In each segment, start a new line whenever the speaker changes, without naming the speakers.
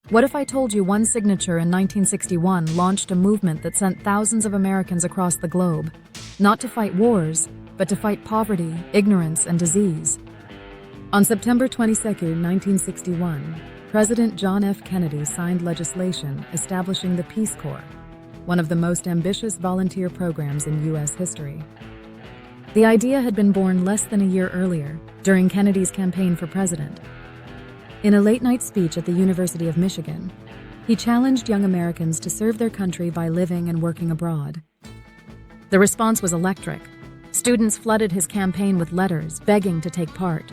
What if I told you one signature in 1961 launched a movement that sent thousands of Americans across the globe, not to fight wars, but to fight poverty, ignorance, and disease? On September 22, 1961, President John F. Kennedy signed legislation establishing the Peace Corps, one of the most ambitious volunteer programs in U.S. history. The idea had been born less than a year earlier, during Kennedy's campaign for president. In a late-night speech at the University of Michigan, he challenged young Americans to serve their country by living and working abroad. The response was electric. Students flooded his campaign with letters begging to take part.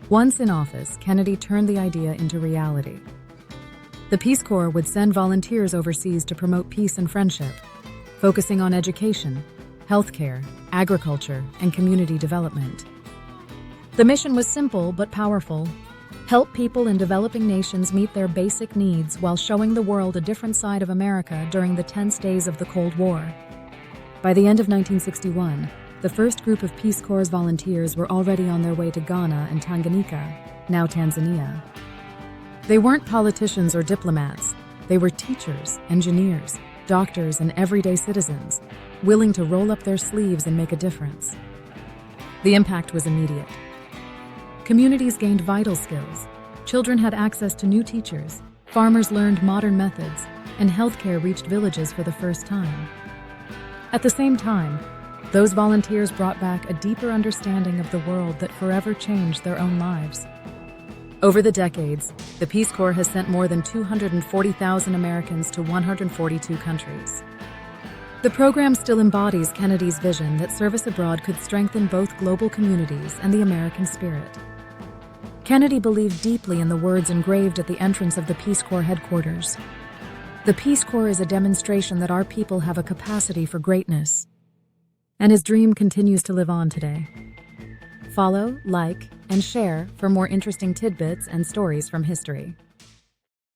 Once in office, Kennedy turned the idea into reality. The Peace Corps would send volunteers overseas to promote peace and friendship, focusing on education, healthcare, agriculture, and community development. The mission was simple but powerful: help people in developing nations meet their basic needs while showing the world a different side of America during the tense days of the Cold War. By the end of 1961, the first group of Peace Corps volunteers were already on their way to Ghana and Tanganyika, now Tanzania. They weren't politicians or diplomats. They were teachers, engineers, doctors, and everyday citizens, willing to roll up their sleeves and make a difference. The impact was immediate. Communities gained vital skills. Children had access to new teachers, farmers learned modern methods, and healthcare reached villages for the first time. At the same time, those volunteers brought back a deeper understanding of the world that forever changed their own lives. Over the decades, the Peace Corps has sent more than 240,000 Americans to 142 countries. The program still embodies Kennedy's vision that service abroad could strengthen both global communities and the American spirit. Kennedy believed deeply in the words engraved at the entrance of the Peace Corps headquarters. The Peace Corps is a demonstration that our people have a capacity for greatness. And his dream continues to live on today. Follow, like, and share for more interesting tidbits and stories from history.